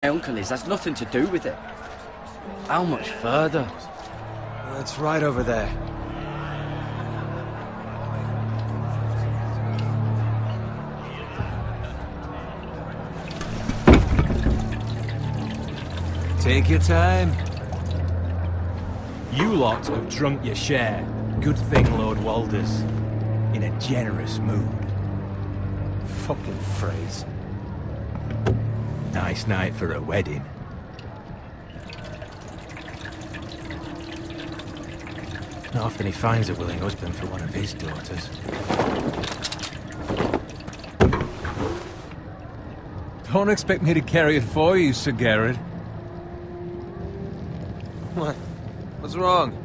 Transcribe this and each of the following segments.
My uncle has nothing to do with it. How much further? It's right over there. Take your time. You lot have drunk your share. Good thing Lord Walder's in a generous mood. Fucking phrase. Nice night for a wedding. Not often he finds a willing husband for one of his daughters. Don't expect me to carry it for you, Sir Garrett. What? What's wrong?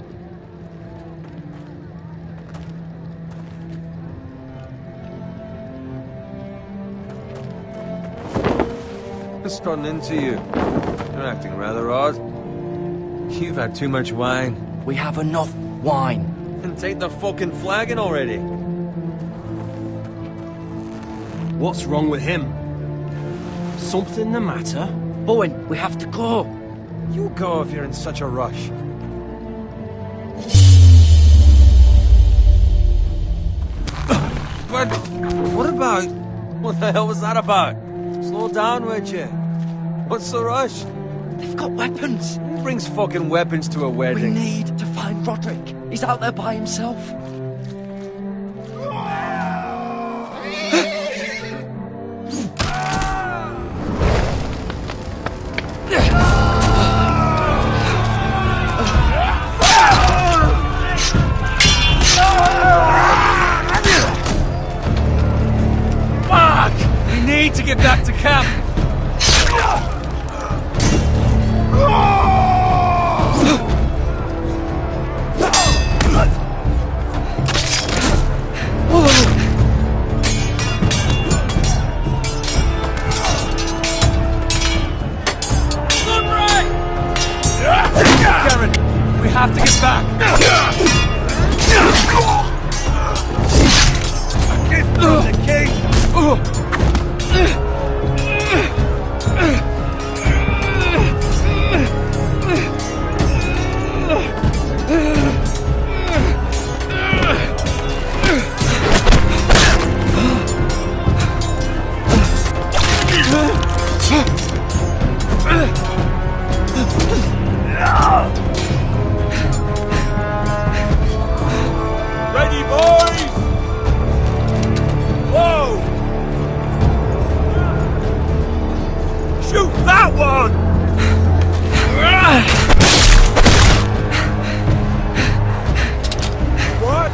What's gotten into you? You're acting rather odd. You've had too much wine. We have enough wine. Then take the fucking flagon already. What's wrong with him? Something the matter? Bowen, we have to go. You go if you're in such a rush. But what about? What the hell was that about? Slow down, would you? What's the rush? They've got weapons. Who brings fucking weapons to a We wedding? need to find Roderick. He's out there by himself. We need to get back to camp. Garrett, we have to get back. A gift from the king. Ready, boys! Whoa! Shoot that one! What?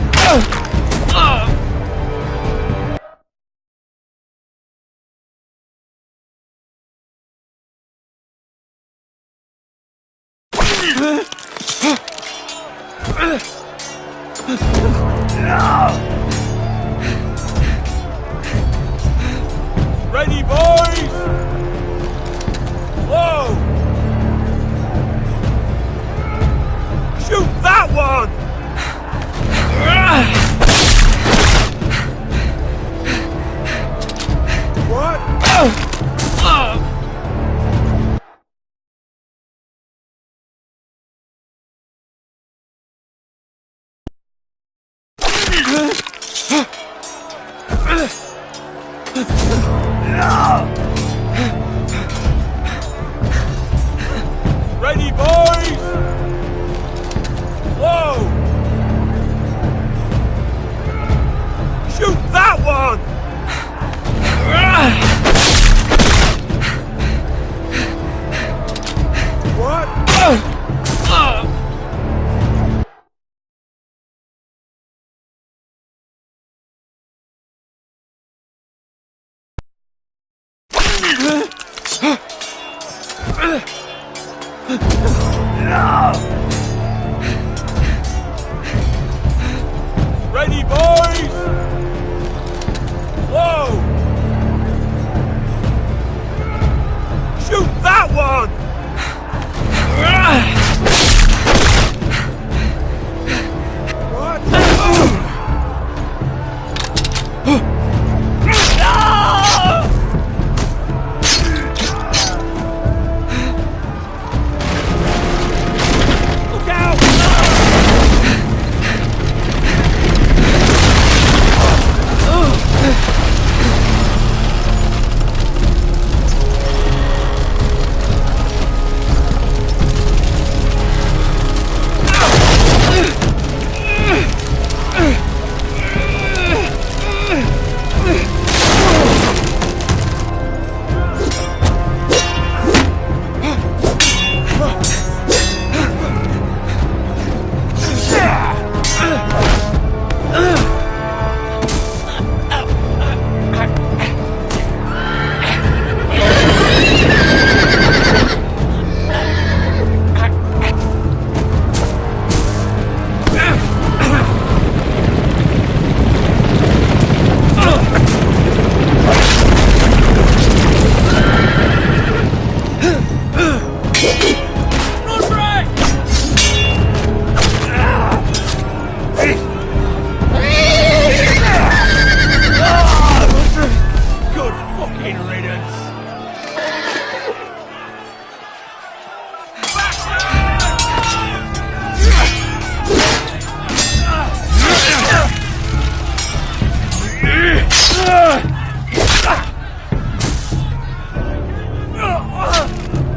Ready, boys! Whoa! Shoot that one! What? Ready, boys! Whoa! Shoot that one! What? Ready, boys! Whoa! Shoot that one! What?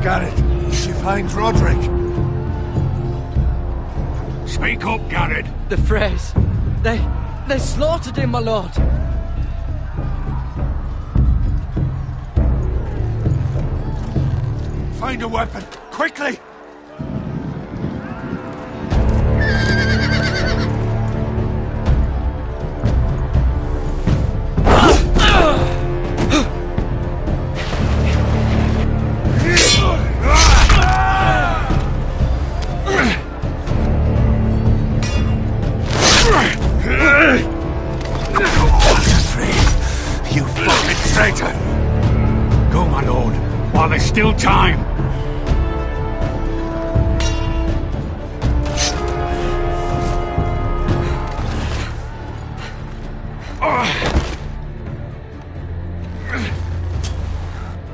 Garrett, did she find Roderick? Speak up, Garrett. The Freys. They slaughtered him, my lord. Find a weapon, quickly! You fucking traitor! Go, my lord, while there's still time.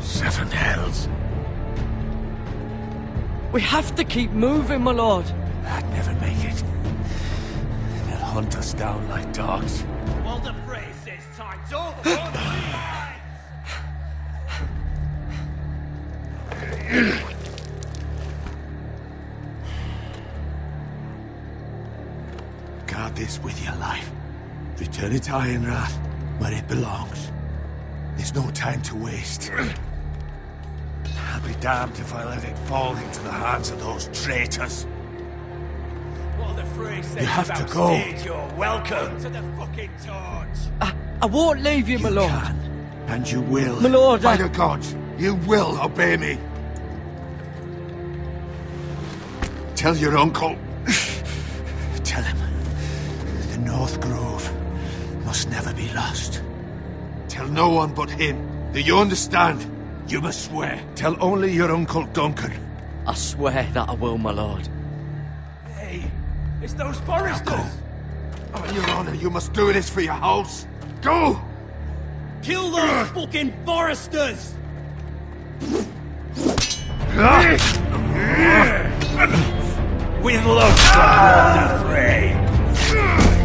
Seven hells. We have to keep moving, my lord. I'd never make it. They'll hunt us down like dogs. Walder Frey says time's over. Guard this with your life. Return it to Ironrath, where it belongs. There's no time to waste. I'll be damned if I let it fall into the hands of those traitors. Walder Frey says You have to about go. stage, you're welcome to the fucking torch. I won't leave you, my You lord. can, and you will. My lord, By I- the gods, you will obey me. Tell your uncle. Tell him the North Grove must never be lost. Tell no one but him. Do you understand? You must swear. Tell only your Uncle Duncan. I swear that I will, my lord. Hey, it's those Now foresters. go. On your honor, you must do this for your house. Go! Kill those fucking foresters. With love from Walder Frey.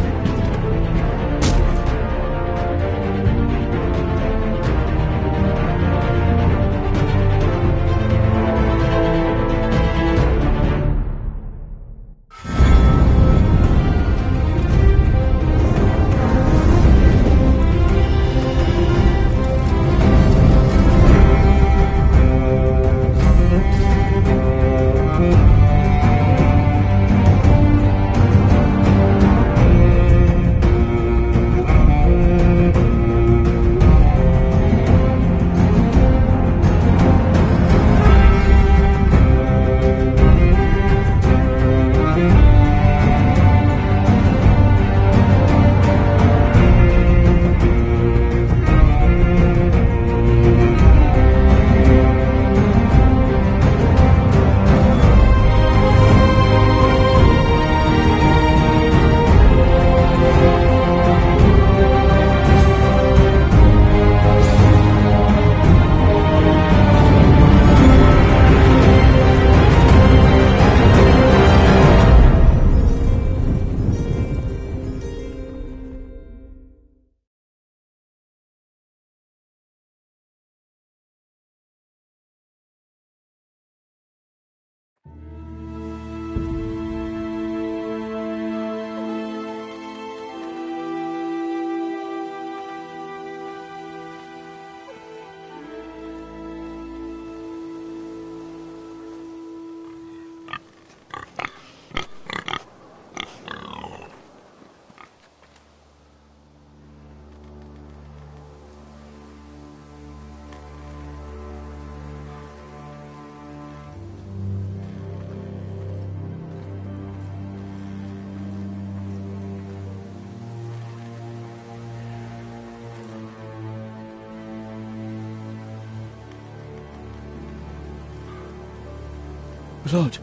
Lord.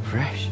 Fresh.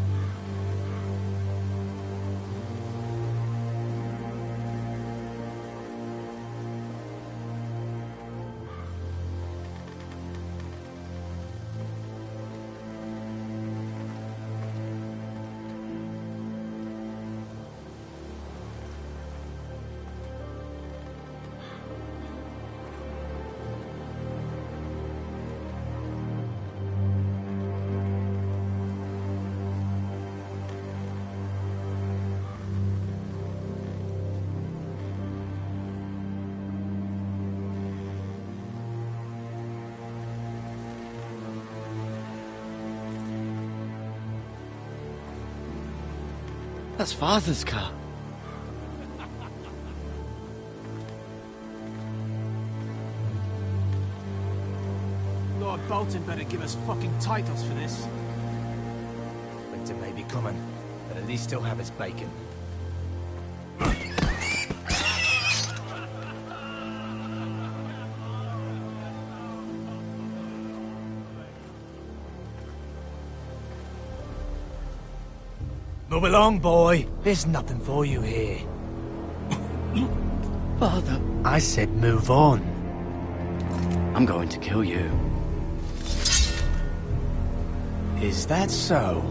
That's Father's car. Lord Bolton better give us fucking titles for this. Winter may be coming, but at least he'll have his bacon. Move along, boy. There's nothing for you here. Father, I said move on. I'm going to kill you. Is that so?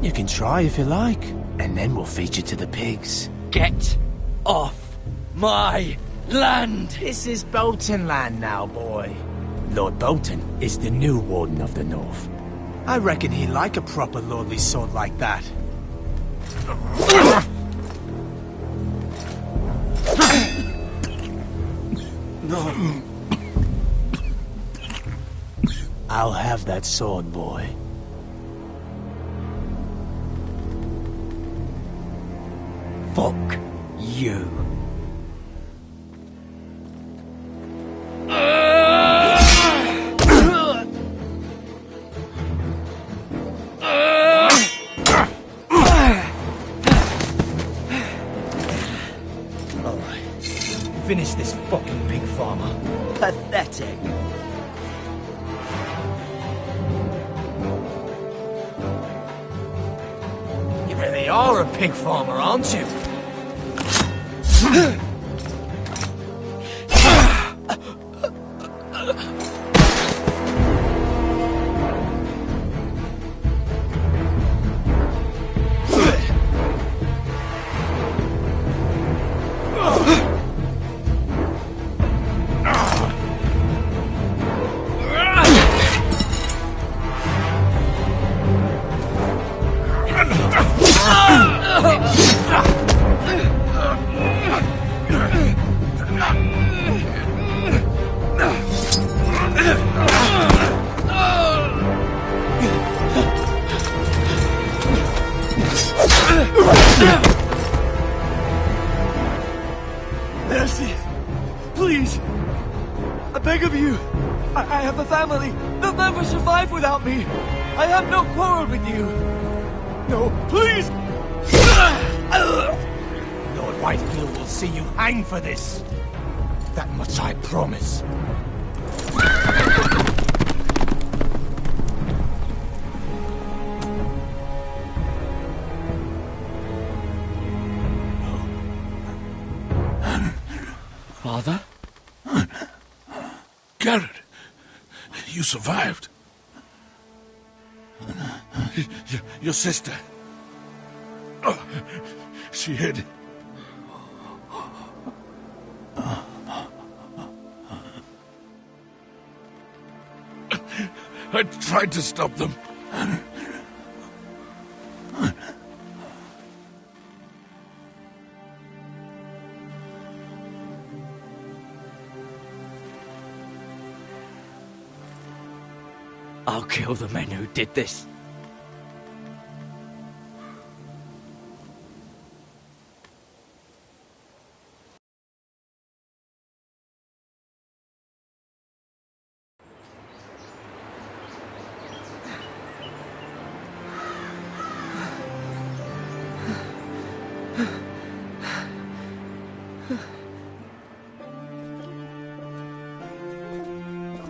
You can try if you like, and then we'll feed you to the pigs. Get off my land! This is Bolton land now, boy. Lord Bolton is the new Warden of the North. I reckon he'd like a proper lordly sword like that. No. I'll have that sword, boy. Fuck you. Finish this fucking pig farmer. Pathetic. You really are a pig farmer, aren't you? Mercy! Please! I beg of you! I have a family! They'll never survive without me! I have no quarrel with you! No, please! Lord Whitefield will see you hang for this. That much I promise. Father? Garrett, you survived. Your sister. Oh, she hid. I tried to stop them. I'll kill the men who did this.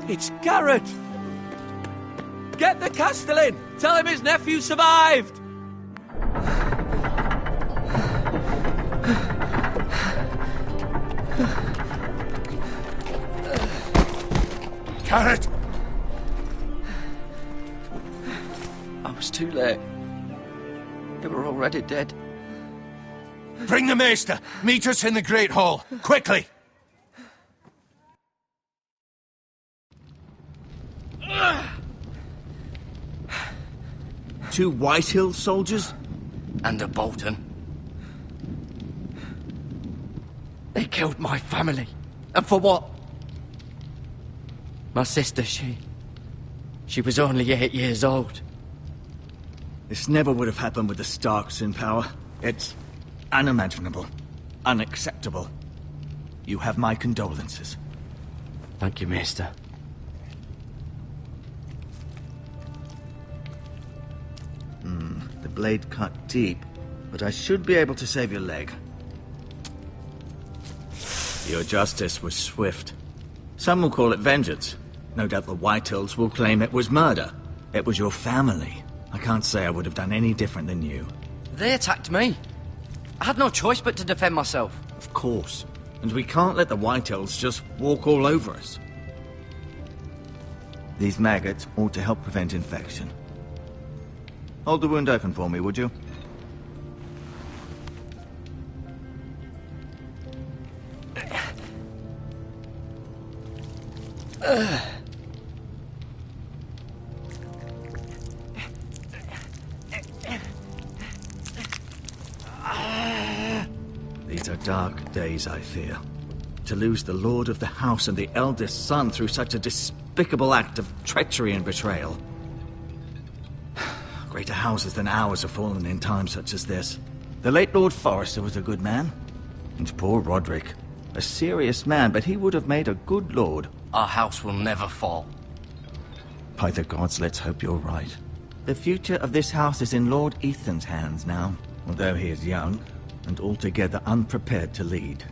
It's Garrett! Get the Castellan! Tell him his nephew survived! Garrett! I was too late. They were already dead. Bring the maester! Meet us in the Great Hall! Quickly! Two Whitehill soldiers? And a Bolton. They killed my family. And for what? My sister, she was only 8 years old. This never would have happened with the Starks in power. It's unimaginable. Unacceptable. You have my condolences. Thank you, Maester. The blade cut deep, but I should be able to save your leg. Your justice was swift. Some will call it vengeance. No doubt the Whitehills will claim it was murder. It was your family. I can't say I would have done any different than you. They attacked me. I had no choice but to defend myself. Of course. And we can't let the Whitehills just walk all over us. These maggots ought to help prevent infection. Hold the wound open for me, would you? These are dark days, I fear. To lose the lord of the house and the eldest son through such a despicable act of treachery and betrayal. Greater houses than ours have fallen in times such as this. The late Lord Forrester was a good man. And poor Roderick. A serious man, but he would have made a good lord. Our house will never fall. By the gods, let's hope you're right. The future of this house is in Lord Ethan's hands now, although he is young and altogether unprepared to lead.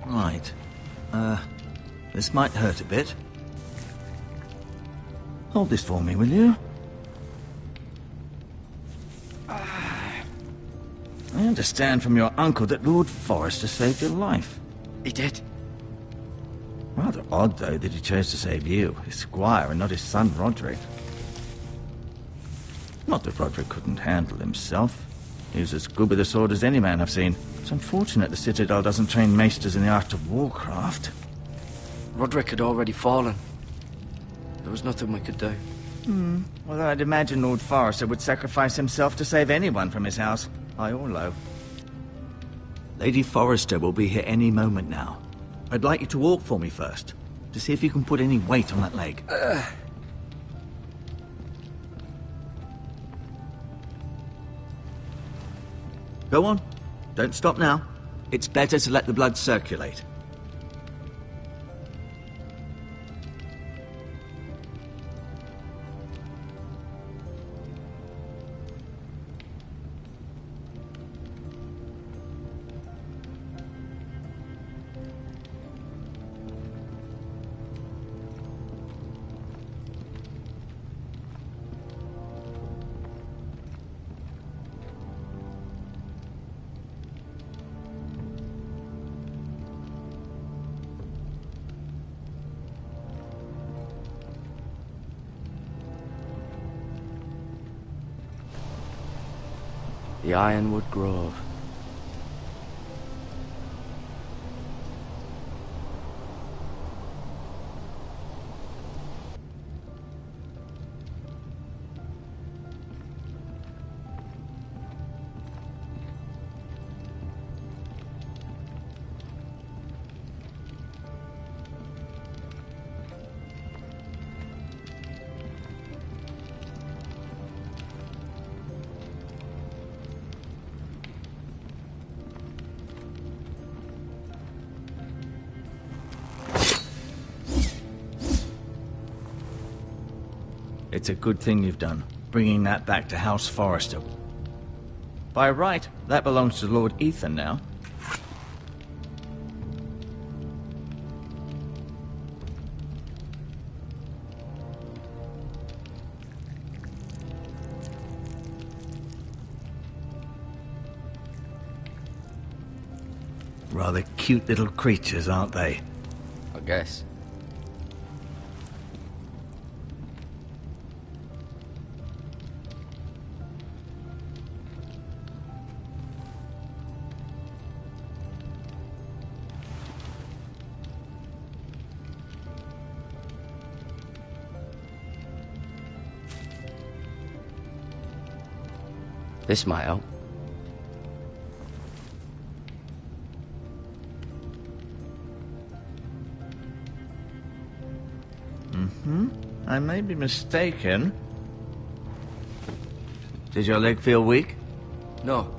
Right. This might hurt a bit. Hold this for me, will you? I understand from your uncle that Lord Forrester saved your life. He did. Rather odd, though, that he chose to save you, his squire, and not his son Roderick. Not that Roderick couldn't handle himself. He was as good with a sword as any man I've seen. It's unfortunate the Citadel doesn't train maesters in the art of warcraft. Roderick had already fallen. There was nothing we could do. Well, I'd imagine Lord Forrester would sacrifice himself to save anyone from his house, high or low. Lady Forrester will be here any moment now. I'd like you to walk for me first, to see if you can put any weight on that leg. Go on. Don't stop now. It's better to let the blood circulate. The Ironwood Grove. It's a good thing you've done, bringing that back to House Forrester. By right, that belongs to Lord Ethan now. Rather cute little creatures, aren't they? I guess. This might help. I may be mistaken, Did your leg feel weak? No.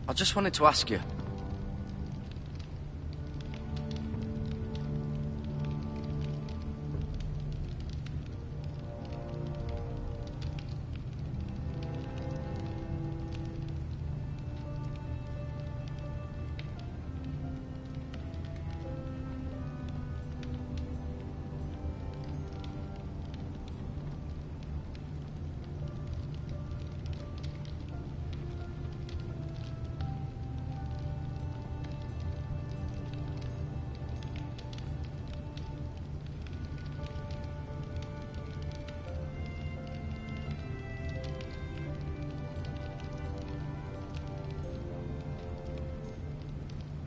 I just wanted to ask you.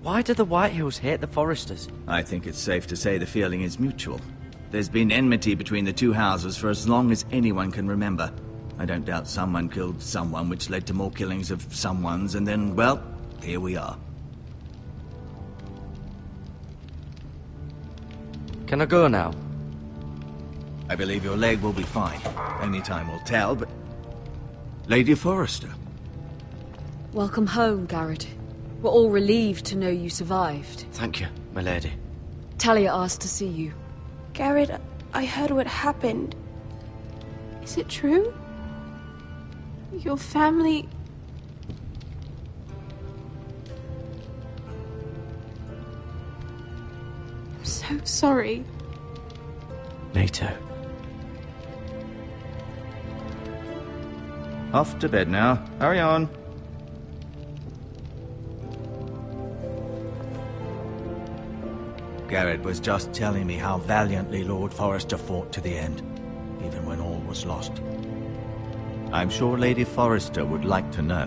Why do the Whitehills hate the Foresters? I think it's safe to say the feeling is mutual. There's been enmity between the two houses for as long as anyone can remember. I don't doubt someone killed someone, which led to more killings of someones, and then, well, here we are. Can I go now? I believe your leg will be fine. Only time will tell, but... Lady Forrester. Welcome home, Garrett. We're all relieved to know you survived. Thank you, my lady. Talia asked to see you. Garrett, I heard what happened. Is it true? Your family... I'm so sorry. Me too. Off to bed now. Hurry on. Garrett was just telling me how valiantly Lord Forrester fought to the end, even when all was lost. I'm sure Lady Forrester would like to know.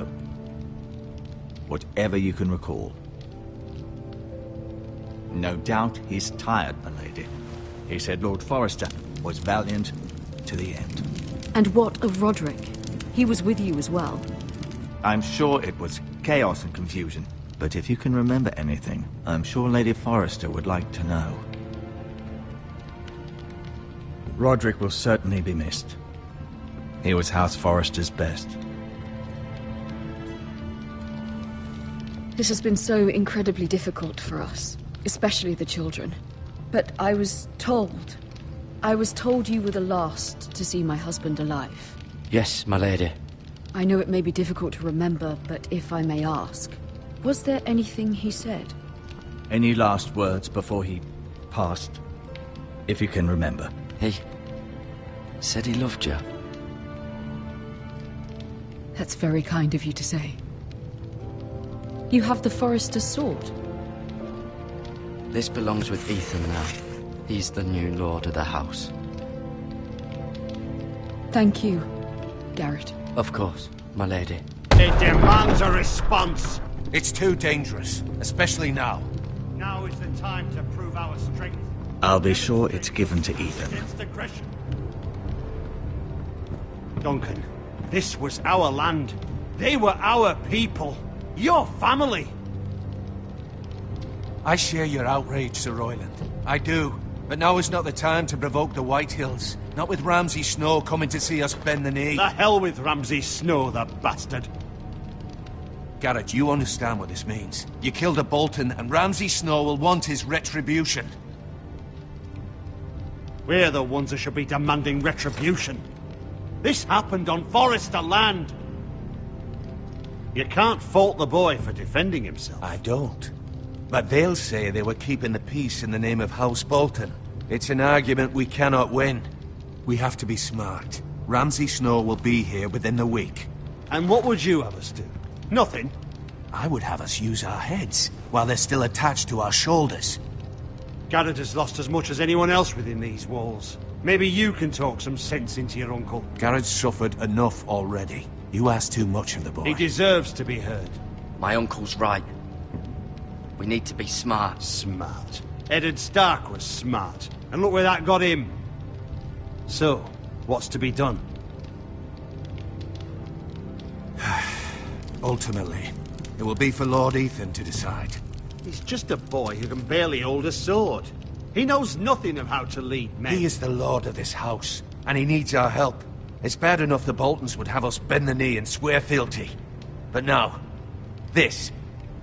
Whatever you can recall. No doubt he's tired, my lady. He said Lord Forrester was valiant to the end. And what of Roderick? He was with you as well. I'm sure it was chaos and confusion. But if you can remember anything, I'm sure Lady Forrester would like to know. Roderick will certainly be missed. He was House Forrester's best. This has been so incredibly difficult for us, especially the children. But I was told you were the last to see my husband alive. Yes, my lady. I know it may be difficult to remember, but if I may ask, was there anything he said? Any last words before he passed? If you can remember. He said he loved you. That's very kind of you to say. You have the Forester's sword. This belongs with Ethan now. He's the new lord of the house. Thank you, Garrett. Of course, my lady. It demands a response. It's too dangerous, especially now. Now is the time to prove our strength. I'll be sure it's given to Ethan. Against aggression. Duncan, this was our land. They were our people. Your family. I share your outrage, Sir Royland. I do. But now is not the time to provoke the Whitehills. Not with Ramsay Snow coming to see us bend the knee. The hell with Ramsay Snow, the bastard. Garrett, you understand what this means. You killed a Bolton, and Ramsay Snow will want his retribution. We're the ones that should be demanding retribution. This happened on Forester land. You can't fault the boy for defending himself. I don't. But they'll say they were keeping the peace in the name of House Bolton. It's an argument we cannot win. We have to be smart. Ramsay Snow will be here within the week. And what would you have us do? Nothing. I would have us use our heads, while they're still attached to our shoulders. Garrett has lost as much as anyone else within these walls. Maybe you can talk some sense into your uncle. Garrett's suffered enough already. You ask too much of the boy. He deserves to be heard. My uncle's right. We need to be smart. Smart. Eddard Stark was smart. And look where that got him. So, what's to be done? Ultimately, it will be for Lord Ethan to decide. He's just a boy who can barely hold a sword. He knows nothing of how to lead men. He is the lord of this house, and he needs our help. It's bad enough the Boltons would have us bend the knee and swear fealty. But now, this.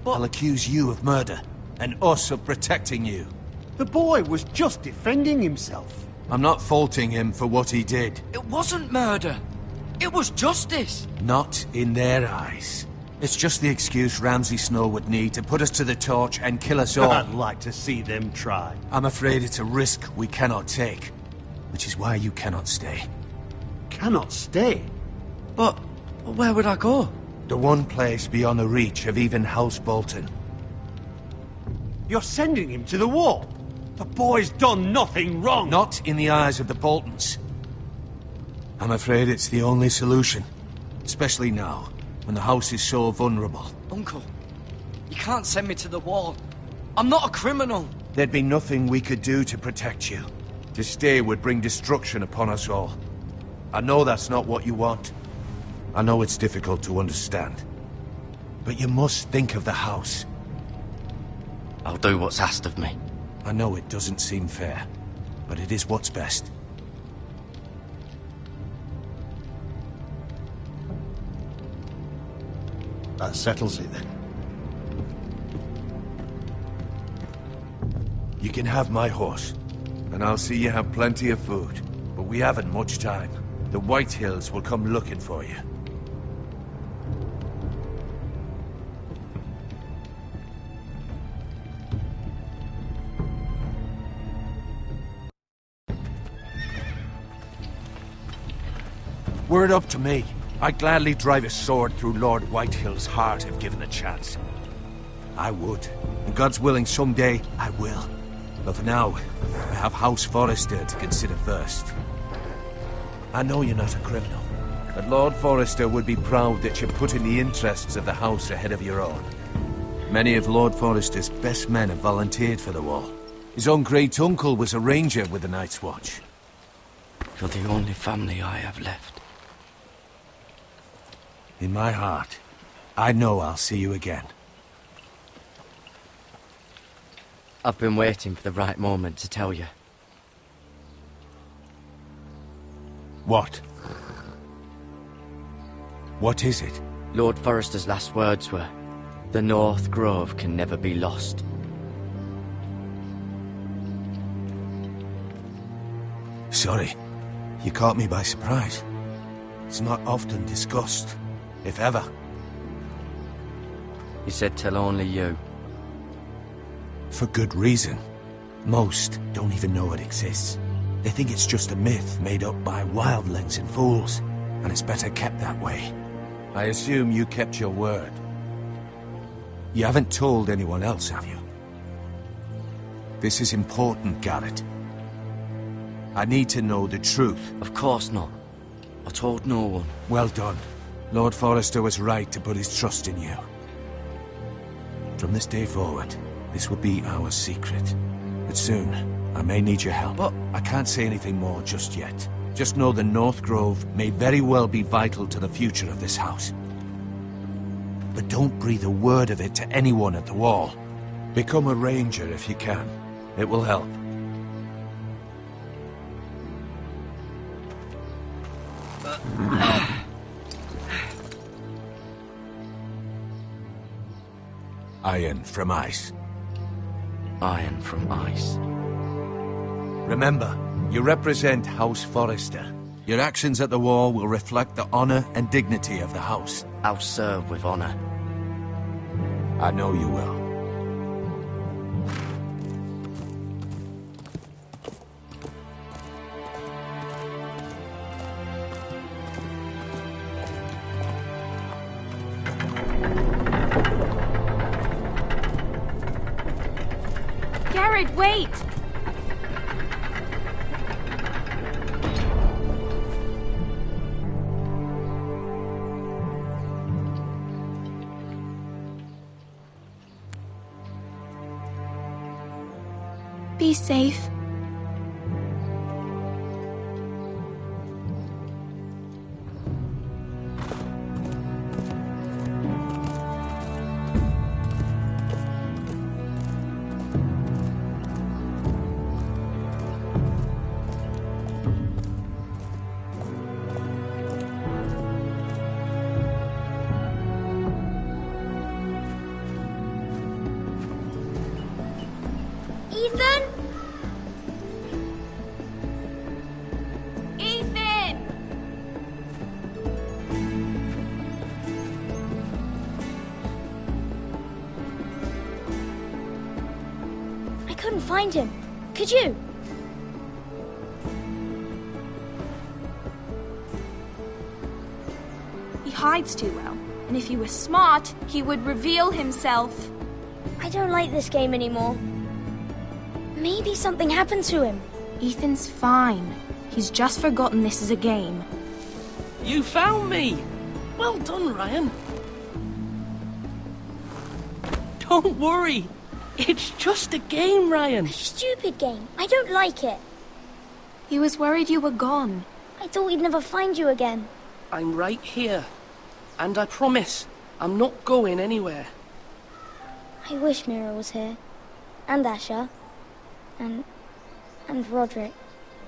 I'll accuse you of murder, and us of protecting you. The boy was just defending himself. I'm not faulting him for what he did. It wasn't murder. It was justice. Not in their eyes. It's just the excuse Ramsay Snow would need to put us to the torch and kill us all. I'd like to see them try. I'm afraid it's a risk we cannot take, which is why you cannot stay. Cannot stay? But where would I go? The one place beyond the reach of even House Bolton. You're sending him to the wall? The boy's done nothing wrong! Not in the eyes of the Boltons. I'm afraid it's the only solution. Especially now, when the house is so vulnerable. Uncle, you can't send me to the wall. I'm not a criminal. There'd be nothing we could do to protect you. To stay would bring destruction upon us all. I know that's not what you want. I know it's difficult to understand. But you must think of the house. I'll do what's asked of me. I know it doesn't seem fair, but it is what's best. That settles it then. You can have my horse, and I'll see you have plenty of food. But we haven't much time. The White Hills will come looking for you. Were it up to me, I'd gladly drive a sword through Lord Whitehill's heart if given a chance. I would. And God's willing, someday I will. But for now, I have House Forrester to consider first. I know you're not a criminal, but Lord Forrester would be proud that you're putting the interests of the house ahead of your own. Many of Lord Forrester's best men have volunteered for the wall. His own great-uncle was a ranger with the Night's Watch. You're the only family I have left. In my heart, I know I'll see you again. I've been waiting for the right moment to tell you. What? What is it? Lord Forrester's last words were, "The North Grove can never be lost." Sorry, you caught me by surprise. It's not often discussed, if ever. He said tell only you. For good reason. Most don't even know it exists. They think it's just a myth made up by wildlings and fools, and it's better kept that way. I assume you kept your word. You haven't told anyone else, have you? This is important, Garrett. I need to know the truth. Of course not. I told no one. Well done. Lord Forrester was right to put his trust in you. From this day forward, this will be our secret. But soon, I may need your help. But I can't say anything more just yet. Just know the North Grove may very well be vital to the future of this house. But don't breathe a word of it to anyone at the wall. Become a ranger if you can. It will help. Iron from ice. Iron from ice. Remember, you represent House Forrester. Your actions at the war will reflect the honor and dignity of the house. I'll serve with honor. I know you will. Garrett, wait! Be safe. Ethan? Ethan! I couldn't find him. Could you? He hides too well, and if he were smart, he would reveal himself. I don't like this game anymore. Maybe something happened to him. Ethan's fine. He's just forgotten this is a game. You found me! Well done, Ryan. Don't worry. It's just a game, Ryan. A stupid game. I don't like it. He was worried you were gone. I thought we'd never find you again. I'm right here. And I promise, I'm not going anywhere. I wish Mira was here. And Asher. And Roderick.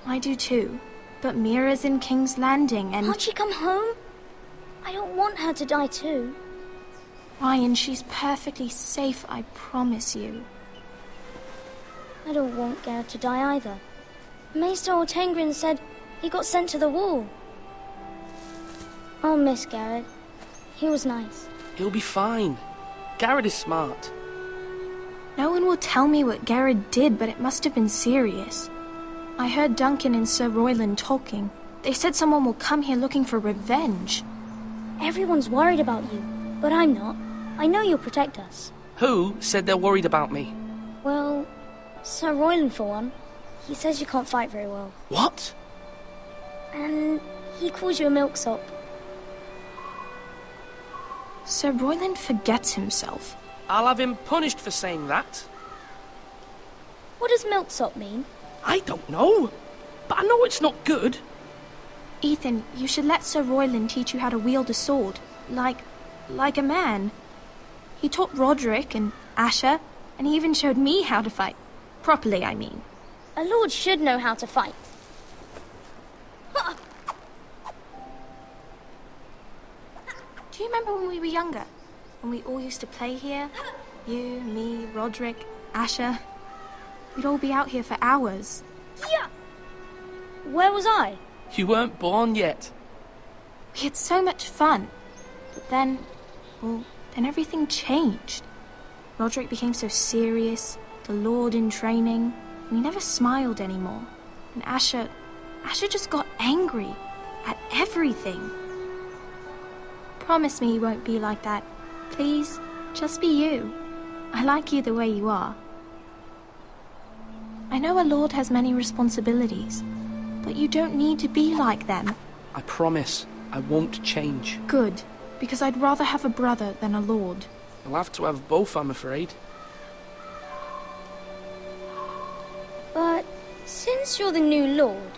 I do too. But Mira's in King's Landing and... Can't she come home? I don't want her to die too. Ryan, she's perfectly safe, I promise you. I don't want Garrett to die either. Maester Ortengrin said he got sent to the wall. I'll miss Garrett. He was nice. He'll be fine. Garrett is smart. No one will tell me what Garrett did, but it must have been serious. I heard Duncan and Sir Royland talking. They said someone will come here looking for revenge. Everyone's worried about you, but I'm not. I know you'll protect us. Who said they're worried about me? Well, Sir Royland for one. He says you can't fight very well. What? And he calls you a milksop. Sir Royland forgets himself. I'll have him punished for saying that. What does milksop mean? I don't know, but I know it's not good. Ethan, you should let Sir Royland teach you how to wield a sword. Like a man. He taught Roderick and Asher, and he even showed me how to fight. Properly, I mean. A lord should know how to fight. Do you remember when we were younger? When we all used to play here? You, me, Roderick, Asher. We'd all be out here for hours. Yeah. Where was I? You weren't born yet. We had so much fun. But then everything changed. Roderick became so serious, the Lord in training, and he never smiled anymore. And Asher just got angry at everything. Promise me you won't be like that. Please, just be you. I like you the way you are. I know a lord has many responsibilities, but you don't need to be like them. I promise I won't change. Good, because I'd rather have a brother than a lord. I'll have to have both, I'm afraid. But since you're the new lord,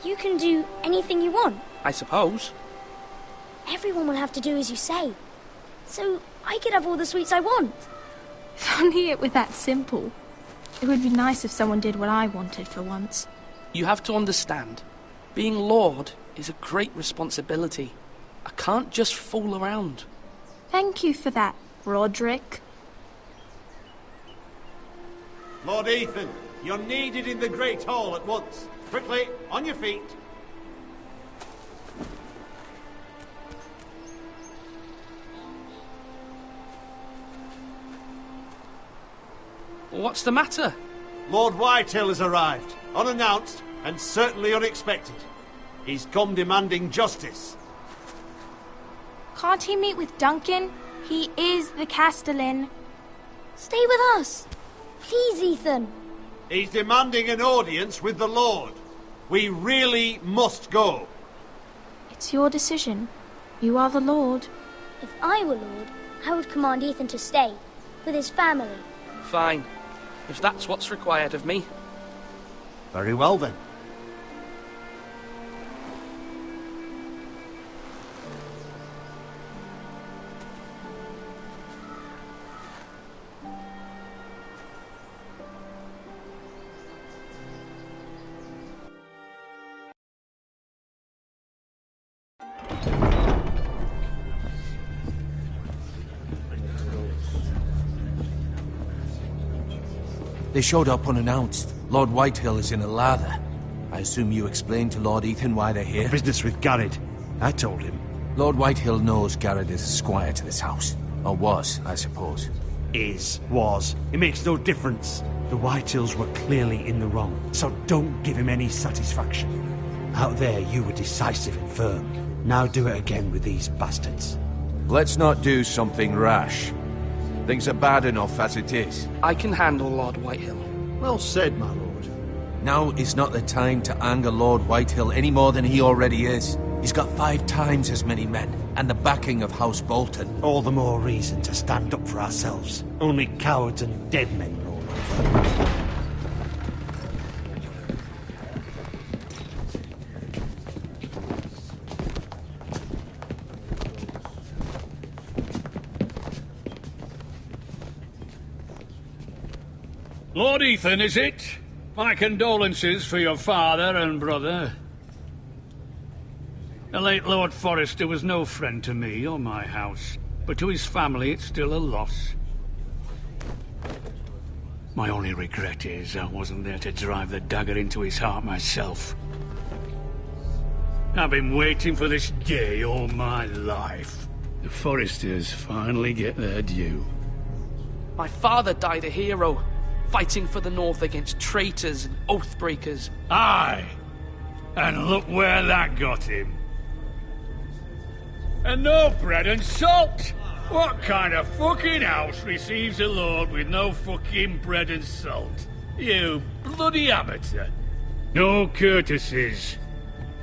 you can do anything you want. I suppose. Everyone will have to do as you say. So I could have all the sweets I want. If only it were that simple. It would be nice if someone did what I wanted for once. You have to understand, being Lord is a great responsibility. I can't just fool around. Thank you for that, Roderick. Lord Ethan, you're needed in the Great Hall at once. Quickly, on your feet. What's the matter? Lord Whitehill has arrived, unannounced and certainly unexpected. He's come demanding justice. Can't he meet with Duncan? He is the Castellan. Stay with us. Please, Ethan. He's demanding an audience with the Lord. We really must go. It's your decision. You are the Lord. If I were Lord, I would command Ethan to stay, with his family. Fine, if that's what's required of me. Very well then. They showed up unannounced. Lord Whitehill is in a lather. I assume you explained to Lord Ethan why they're here? Business with Garrett. I told him. Lord Whitehill knows Garrett is a squire to this house. Or was, I suppose. Was. It makes no difference. The Whitehills were clearly in the wrong, so don't give him any satisfaction. Out there, you were decisive and firm. Now do it again with these bastards. Let's not do something rash. Things are bad enough as it is. I can handle Lord Whitehill. Well said, my lord. Now is not the time to anger Lord Whitehill any more than he already is. He's got 5 times as many men, and the backing of House Bolton. All the more reason to stand up for ourselves. Only cowards and dead men roll over. Lord Ethan, is it? My condolences for your father and brother. The late Lord Forrester was no friend to me or my house, but to his family it's still a loss. My only regret is I wasn't there to drive the dagger into his heart myself. I've been waiting for this day all my life. The Forresters finally get their due. My father died a hero, fighting for the North against traitors and oathbreakers. Aye! And look where that got him. And no bread and salt! What kind of fucking house receives a lord with no fucking bread and salt? You bloody amateur. No courtesies.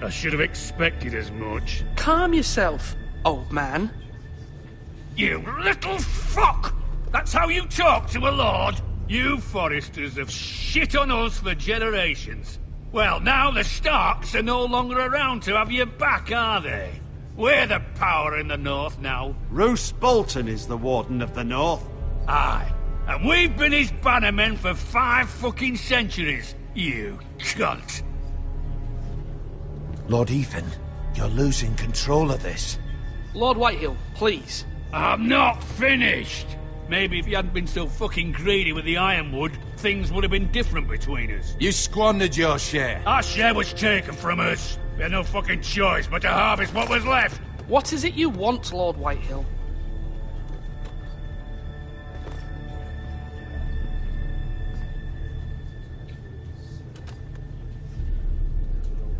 I should have expected as much. Calm yourself, old man. You little fuck! That's how you talk to a lord? You Forresters have shit on us for generations. Well, now the Starks are no longer around to have your back, are they? We're the power in the North now. Roose Bolton is the Warden of the North. Aye. And we've been his bannermen for 5 fucking centuries, you cunt. Lord Ethan, you're losing control of this. Lord Whitehill, please. I'm not finished. Maybe if you hadn't been so fucking greedy with the ironwood, things would have been different between us. You squandered your share. Our share was taken from us. We had no fucking choice but to harvest what was left. What is it you want, Lord Whitehill?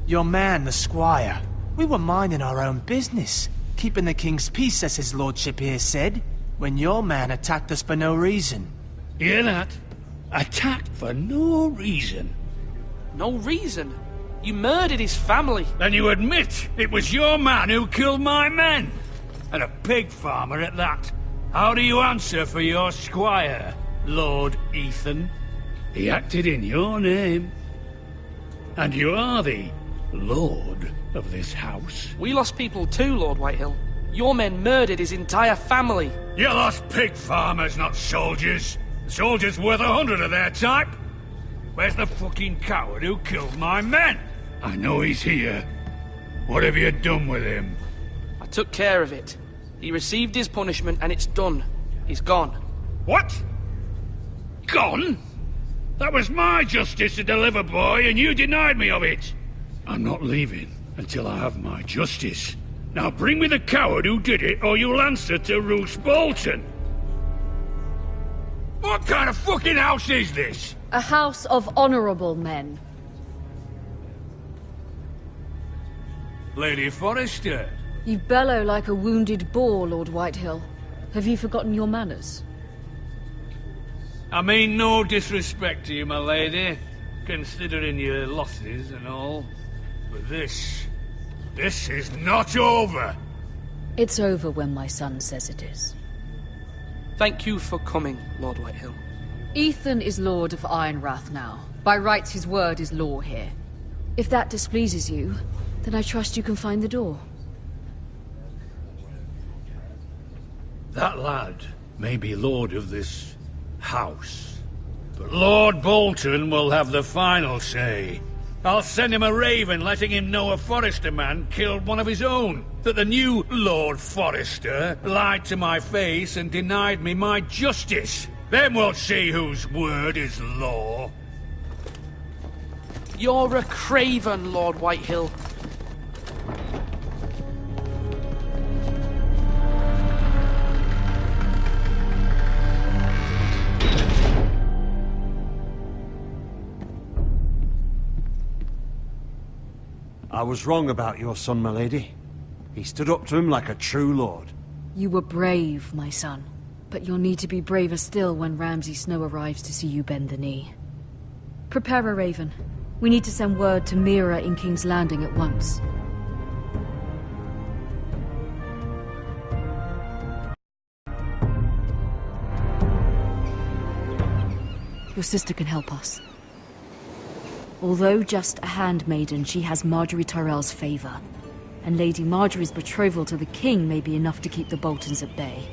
Your man, the squire. We were minding our own business. Keeping the king's peace, as his lordship here said. When your man attacked us for no reason. Hear that? Attacked for no reason. No reason? You murdered his family. Then you admit it was your man who killed my men. And a pig farmer at that. How do you answer for your squire, Lord Ethan? He acted in your name. And you are the lord of this house. We lost people too, Lord Whitehill. Your men murdered his entire family. You lost pig farmers, not soldiers. The soldiers worth 100 of their type. Where's the fucking coward who killed my men? I know he's here. What have you done with him? I took care of it. He received his punishment and it's done. He's gone. What? Gone? That was my justice to deliver, boy, and you denied me of it. I'm not leaving until I have my justice. Now bring me the coward who did it, or you'll answer to Roose Bolton. What kind of fucking house is this? A house of honorable men. Lady Forrester. You bellow like a wounded boar, Lord Whitehill. Have you forgotten your manners? I mean no disrespect to you, my lady, considering your losses and all. But this is not over. It's over when my son says it is. Thank you for coming, Lord Whitehill. Ethan is Lord of Ironrath now. By rights, his word is law here. If that displeases you, then I trust you can find the door. That lad may be lord of this house, but Lord Bolton will have the final say. I'll send him a raven letting him know a Forrester man killed one of his own. That the new Lord Forrester lied to my face and denied me my justice. Then we'll see whose word is law. You're a craven, Lord Whitehill. I was wrong about your son, my lady. He stood up to him like a true lord. You were brave, my son. But you'll need to be braver still when Ramsay Snow arrives to see you bend the knee. Prepare a raven. We need to send word to Mira in King's Landing at once. Your sister can help us. Although just a handmaiden, she has Marjorie Tyrell's favor. And Lady Marjorie's betrothal to the king may be enough to keep the Boltons at bay.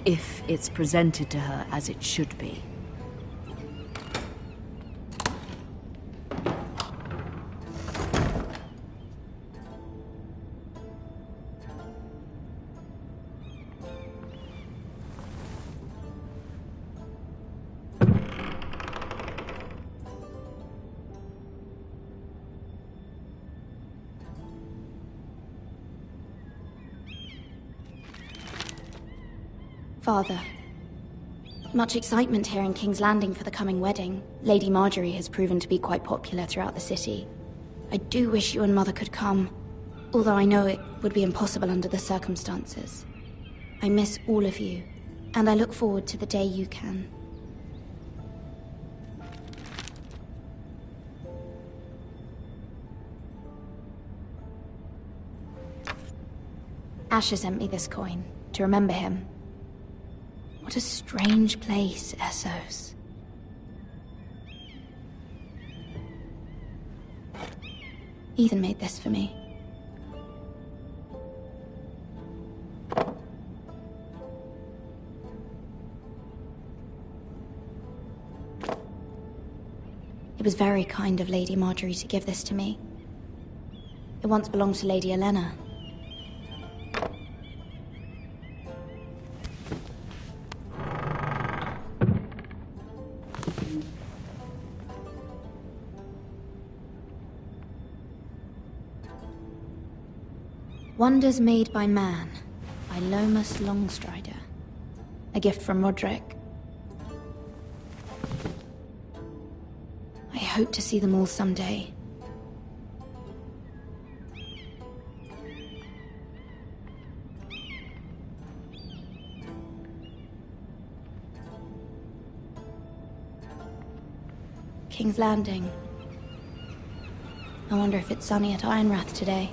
If it's presented to her as it should be. Father, much excitement here in King's Landing for the coming wedding. Lady Marjorie has proven to be quite popular throughout the city. I do wish you and Mother could come, although I know it would be impossible under the circumstances. I miss all of you, and I look forward to the day you can. Asher sent me this coin to remember him. What a strange place, Essos. Ethan made this for me. It was very kind of Lady Marjorie to give this to me. It once belonged to Lady Elena. Wonders Made by Man, by Lomas Longstrider. A gift from Roderick. I hope to see them all someday. King's Landing. I wonder if it's sunny at Ironrath today.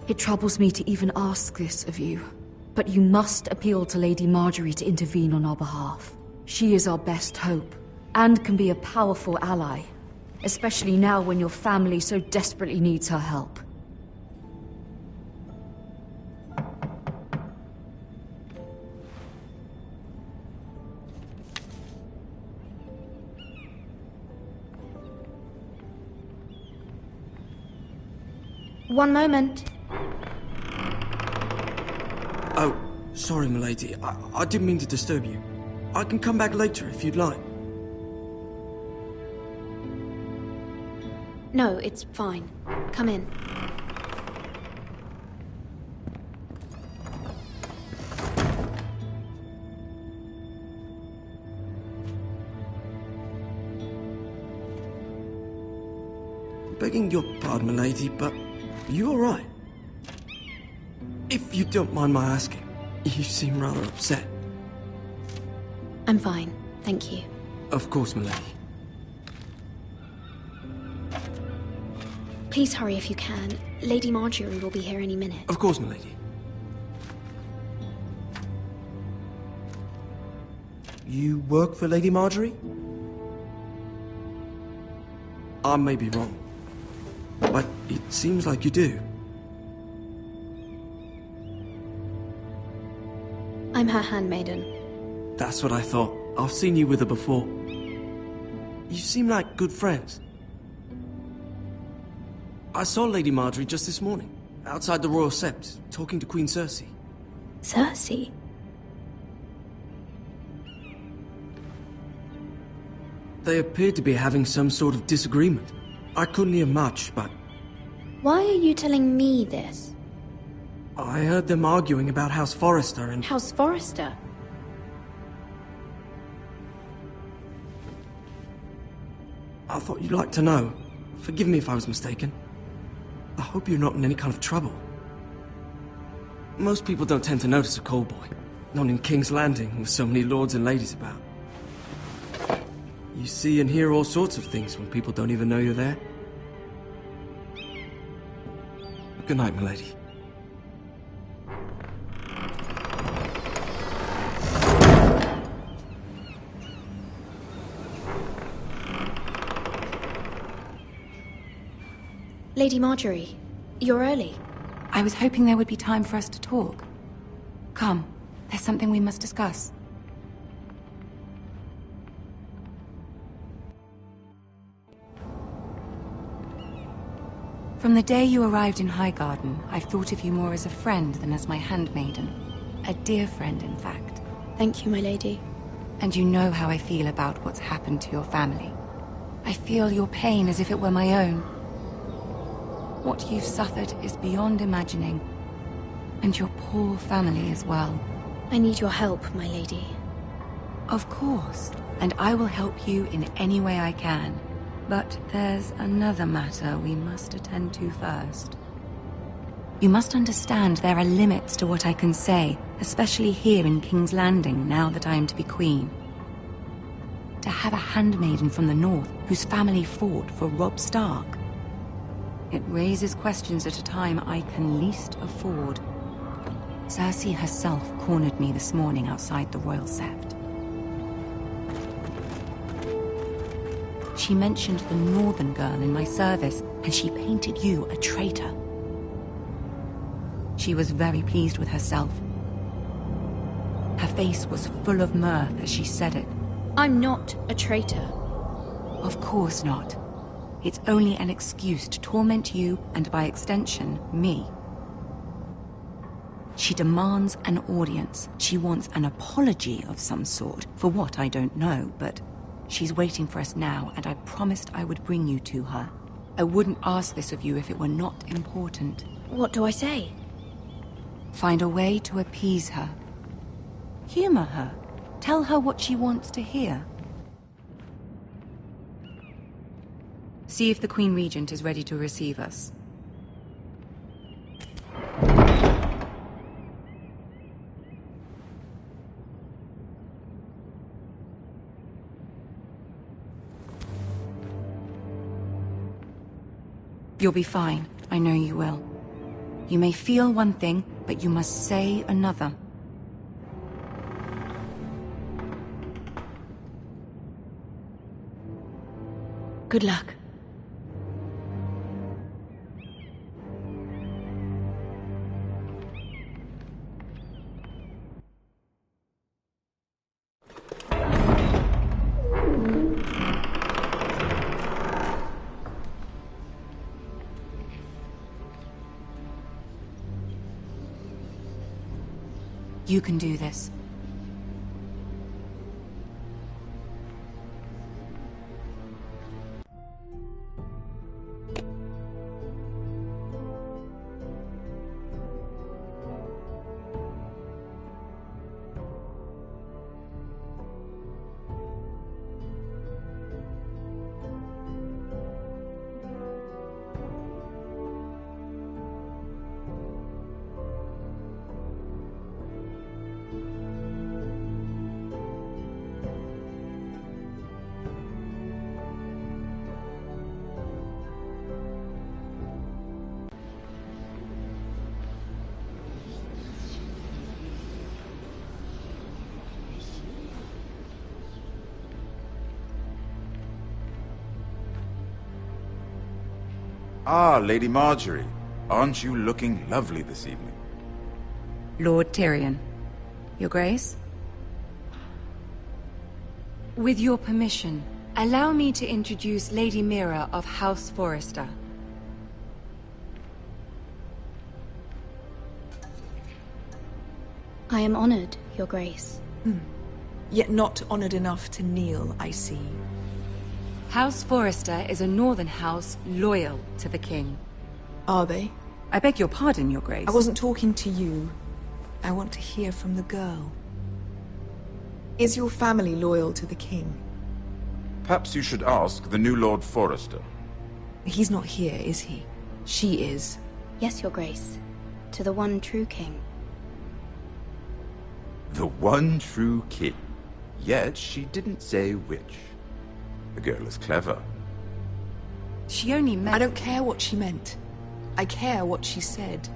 It troubles me to even ask this of you, but you must appeal to Lady Marjorie to intervene on our behalf. She is our best hope, and can be a powerful ally, especially now when your family so desperately needs her help. One moment. Oh, sorry, milady. I didn't mean to disturb you. I can come back later if you'd like. No, it's fine. Come in. Begging your pardon, milady, but are you alright? If you don't mind my asking, you seem rather upset. I'm fine, thank you. Of course, milady. Please hurry if you can. Lady Marjorie will be here any minute. Of course, milady. You work for Lady Marjorie? I may be wrong, but it seems like you do. I'm her handmaiden. That's what I thought. I've seen you with her before. You seem like good friends. I saw Lady Marjorie just this morning, outside the Royal Sept, talking to Queen Cersei. Cersei? They appeared to be having some sort of disagreement. I couldn't hear much, but Why are you telling me this? I heard them arguing about House Forrester and... House Forrester? I thought you'd like to know. Forgive me if I was mistaken. I hope you're not in any kind of trouble. Most people don't tend to notice a callboy. Not in King's Landing, with so many lords and ladies about. You see and hear all sorts of things when people don't even know you're there. Good night, milady. Lady Marjorie, you're early. I was hoping there would be time for us to talk. Come, there's something we must discuss. From the day you arrived in Highgarden, I've thought of you more as a friend than as my handmaiden. A dear friend, in fact. Thank you, my lady. And you know how I feel about what's happened to your family. I feel your pain as if it were my own. What you've suffered is beyond imagining. And your poor family as well. I need your help, my lady. Of course, and I will help you in any way I can. But there's another matter we must attend to first. You must understand there are limits to what I can say, especially here in King's Landing, now that I am to be queen. To have a handmaiden from the north whose family fought for Robb Stark. It raises questions at a time I can least afford. Cersei herself cornered me this morning outside the Royal Sept. She mentioned the northern girl in my service, and she painted you a traitor. She was very pleased with herself. Her face was full of mirth as she said it. I'm not a traitor. Of course not. It's only an excuse to torment you, and by extension, me. She demands an audience. She wants an apology of some sort, for what I don't know, but she's waiting for us now, and I promised I would bring you to her. I wouldn't ask this of you if it were not important. What do I say? Find a way to appease her. Humor her. Tell her what she wants to hear. See if the Queen Regent is ready to receive us. You'll be fine. I know you will. You may feel one thing, but you must say another. Good luck. You can do this. Ah, Lady Marjorie. Aren't you looking lovely this evening? Lord Tyrion. Your Grace? With your permission, Allow me to introduce Lady Mira of House Forrester. I am honored, Your Grace. Yet not honored enough to kneel, I see. House Forrester is a northern house loyal to the king. Are they? I beg your pardon, Your Grace. I wasn't talking to you. I want to hear from the girl. Is your family loyal to the king? Perhaps you should ask the new Lord Forrester. He's not here, is he? She is. Yes, Your Grace. To the one true king. The one true king. Yet she didn't say which. The girl is clever. She only meant... I don't care what she meant. I care what she said.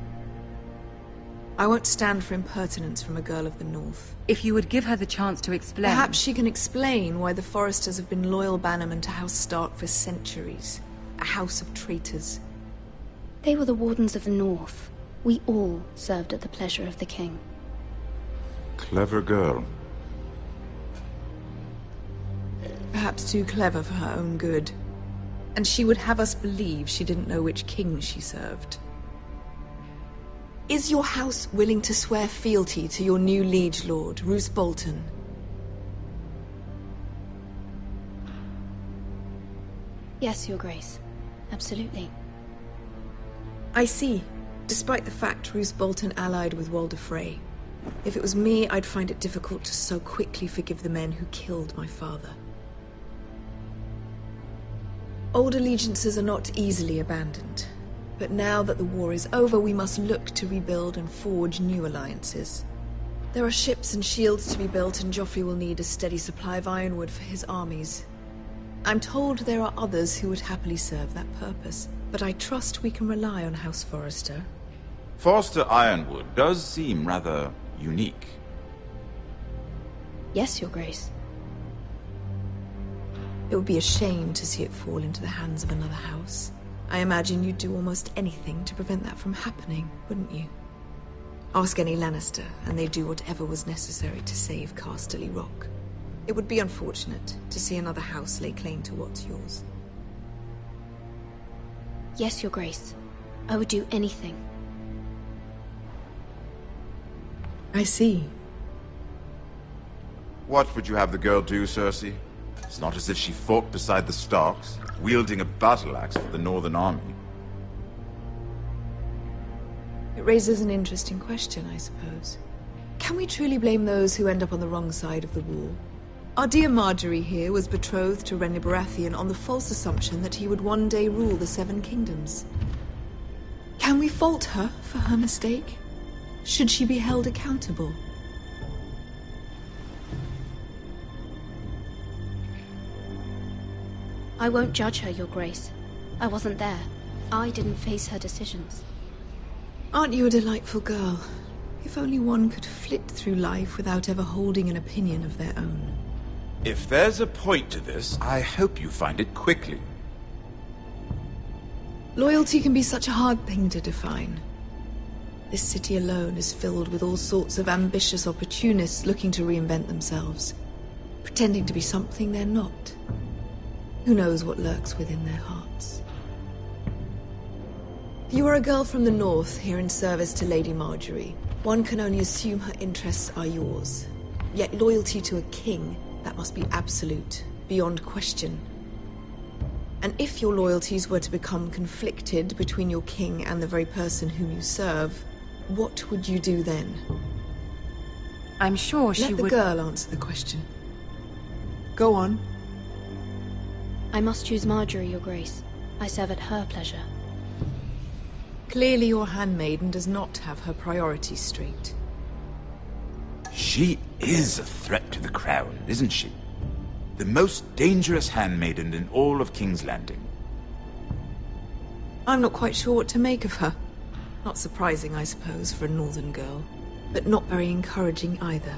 I won't stand for impertinence from a girl of the North. If you would give her the chance to explain... Perhaps she can explain why the Forresters have been loyal bannermen to House Stark for centuries. A house of traitors. They were the Wardens of the North. We all served at the pleasure of the king. Clever girl. Perhaps too clever for her own good. And she would have us believe she didn't know which king she served. Is your house willing to swear fealty to your new liege lord, Roose Bolton? Yes, Your Grace. Absolutely. I see. Despite the fact Roose Bolton allied with Walder Frey. If it was me, I'd find it difficult to so quickly forgive the men who killed my father. Old allegiances are not easily abandoned. But now that the war is over, we must look to rebuild and forge new alliances. There are ships and shields to be built, and Joffrey will need a steady supply of ironwood for his armies. I'm told there are others who would happily serve that purpose, but I trust we can rely on House Forrester. Forrester Ironwood does seem rather unique. Yes, Your Grace. It would be a shame to see it fall into the hands of another house. I imagine you'd do almost anything to prevent that from happening, wouldn't you? Ask any Lannister, and they'd do whatever was necessary to save Casterly Rock. It would be unfortunate to see another house lay claim to what's yours. Yes, Your Grace. I would do anything. I see. What would you have the girl do, Cersei? It's not as if she fought beside the Starks, wielding a battle axe for the Northern Army. It raises an interesting question, I suppose. Can we truly blame those who end up on the wrong side of the war? Our dear Marjorie here was betrothed to Renly Baratheon on the false assumption that he would one day rule the Seven Kingdoms. Can we fault her for her mistake? Should she be held accountable? I won't judge her, Your Grace. I wasn't there. I didn't face her decisions. Aren't you a delightful girl? If only one could flit through life without ever holding an opinion of their own. If there's a point to this, I hope you find it quickly. Loyalty can be such a hard thing to define. This city alone is filled with all sorts of ambitious opportunists looking to reinvent themselves, pretending to be something they're not. Who knows what lurks within their hearts? You are a girl from the north, here in service to Lady Marjorie. One can only assume her interests are yours. Yet loyalty to a king, that must be absolute, beyond question. And if your loyalties were to become conflicted between your king and the very person whom you serve, what would you do then? I'm sure she would... Let the girl answer the question. Go on. I must choose Marjorie, Your Grace. I serve at her pleasure. Clearly your handmaiden does not have her priorities straight. She is a threat to the crown, isn't she? The most dangerous handmaiden in all of King's Landing. I'm not quite sure what to make of her. Not surprising, I suppose, for a northern girl, but not very encouraging either.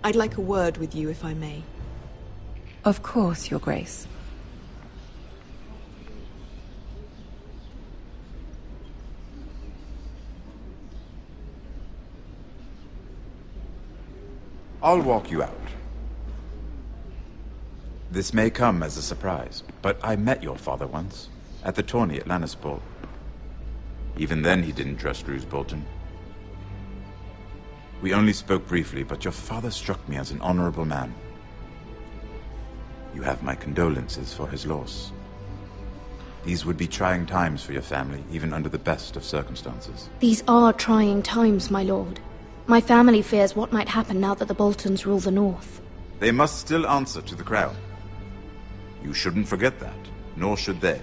I'd like a word with you, if I may. Of course, Your Grace. I'll walk you out. This may come as a surprise, but I met your father once, at the tourney at Lannisport. Even then he didn't trust Roose Bolton. We only spoke briefly, but your father struck me as an honorable man. You have my condolences for his loss. These would be trying times for your family, even under the best of circumstances. These are trying times, my lord. My family fears what might happen now that the Boltons rule the North. They must still answer to the crown. You shouldn't forget that, nor should they.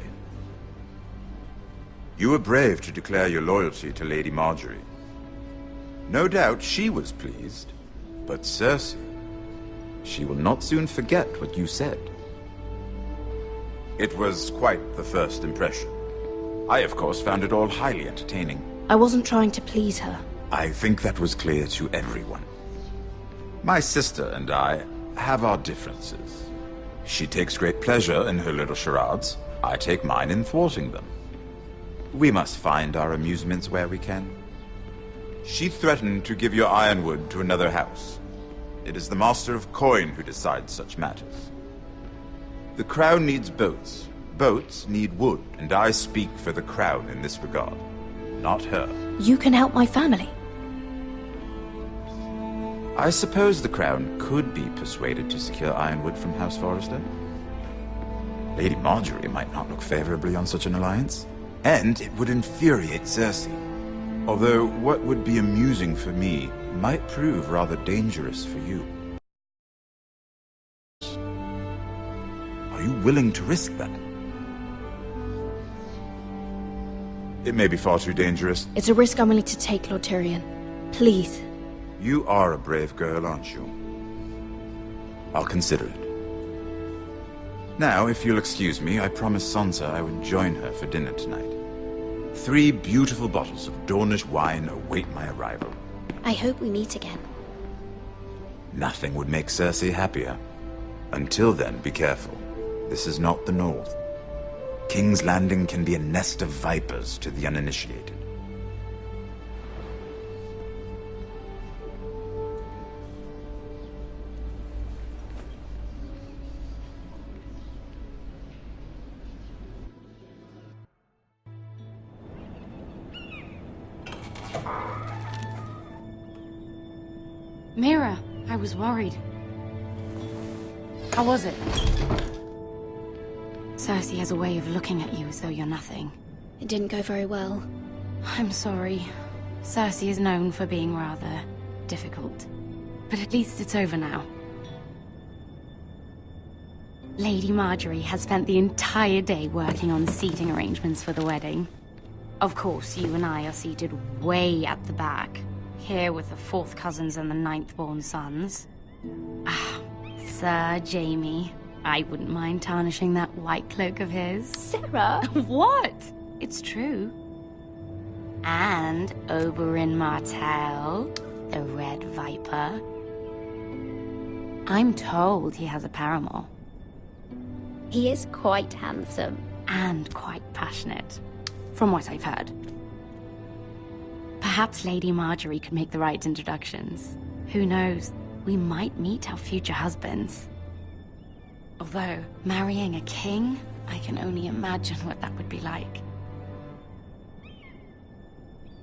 You were brave to declare your loyalty to Lady Marjorie. No doubt she was pleased, but Cersei, she will not soon forget what you said. It was quite the first impression. I, of course, found it all highly entertaining. I wasn't trying to please her. I think that was clear to everyone. My sister and I have our differences. She takes great pleasure in her little charades. I take mine in thwarting them. We must find our amusements where we can. She threatened to give your ironwood to another house. It is the Master of Coin who decides such matters. The crown needs boats. Boats need wood, and I speak for the crown in this regard, not her. You can help my family. I suppose the crown could be persuaded to secure ironwood from House Forrester. Lady Marjorie might not look favorably on such an alliance, and it would infuriate Cersei. Although what would be amusing for me might prove rather dangerous for you. Are you willing to risk that? It may be far too dangerous. It's a risk I'm willing to take, Lord Tyrion. Please. You are a brave girl, aren't you? I'll consider it. Now, if you'll excuse me, I promised Sansa I would join her for dinner tonight. 3 beautiful bottles of Dornish wine await my arrival. I hope we meet again. Nothing would make Cersei happier. Until then, be careful. This is not the North. King's Landing can be a nest of vipers to the uninitiated. Mira, I was worried. How was it? Cersei has a way of looking at you as though you're nothing. It didn't go very well. I'm sorry. Cersei is known for being rather difficult. But at least it's over now. Lady Marjorie has spent the entire day working on seating arrangements for the wedding. Of course, you and I are seated way at the back. Here with the 4th cousins and the 9th-born sons. Ah, Sir Jaime. I wouldn't mind tarnishing that white cloak of his. Sarah! What? It's true. And Oberyn Martell, the Red Viper. I'm told he has a paramour. He is quite handsome. And quite passionate, from what I've heard. Perhaps Lady Marjorie could make the right introductions. Who knows? We might meet our future husbands. Although, marrying a king, I can only imagine what that would be like.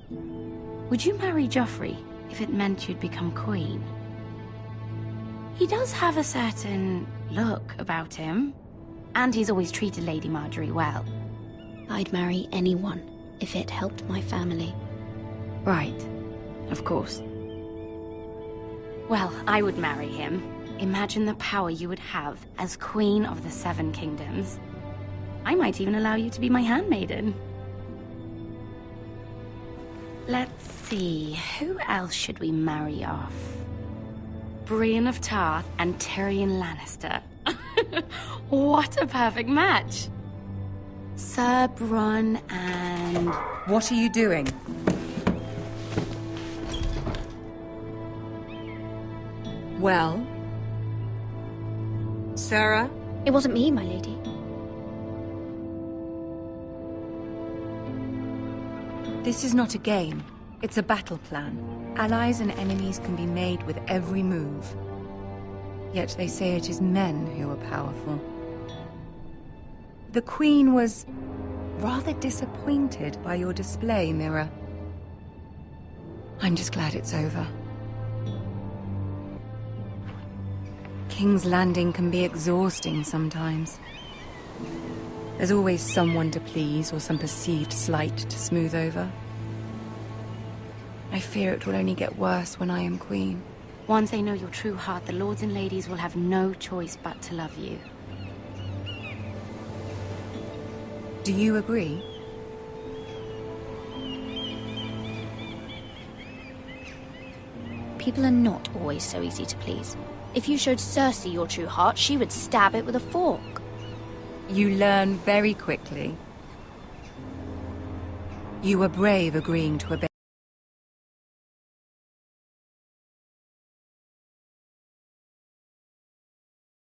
Would you marry Joffrey if it meant you'd become queen? He does have a certain look about him, and he's always treated Lady Marjorie well. I'd marry anyone if it helped my family. Right, of course. Well, I would marry him. Imagine the power you would have as Queen of the 7 Kingdoms. I might even allow you to be my handmaiden. Let's see, who else should we marry off? Brienne of Tarth and Tyrion Lannister. What a perfect match! Sir Bronn and... What are you doing? Well? Sarah? It wasn't me, my lady. This is not a game. It's a battle plan. Allies and enemies can be made with every move. Yet they say it is men who are powerful. The Queen was rather disappointed by your display, Mirror. I'm just glad it's over. King's Landing can be exhausting sometimes. There's always someone to please or some perceived slight to smooth over. I fear it will only get worse when I am Queen. Once they know your true heart, the lords and ladies will have no choice but to love you. Do you agree? People are not always so easy to please. If you showed Cersei your true heart, she would stab it with a fork. You learn very quickly. You were brave agreeing to obey.